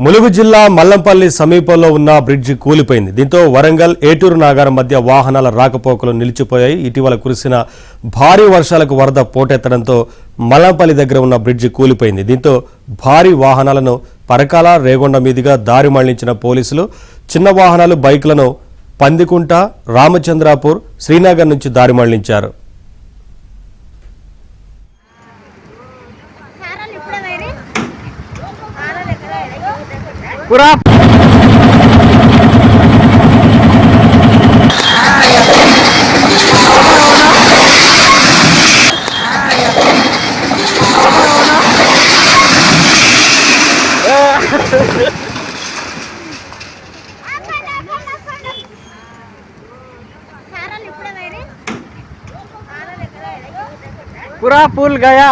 ములుగు జిల్లా మల్లంపల్లి సమీపంలో ఉన్న బ్రిడ్జి కూలిపోయింది. దీంతో వరంగల్ ఏటూరు నాగారం మధ్య వాహనాల రాకపోకలు నిలిచిపోయాయి. ఇటీవల కురిసిన భారీ వర్షాలకు వరద పోటెత్తడంతో మల్లంపల్లి దగ్గర ఉన్న బ్రిడ్జి కూలిపోయింది. దీంతో భారీ వాహనాలను పరకాల రేగొండ మీదుగా దారి మళ్లించిన పోలీసులు చిన్న వాహనాలు బైక్లను పందికుంట, రామచంద్రాపూర్, శ్రీనగర్ నుంచి దారి మళ్లించారు. पूरा पूरा पुल गया।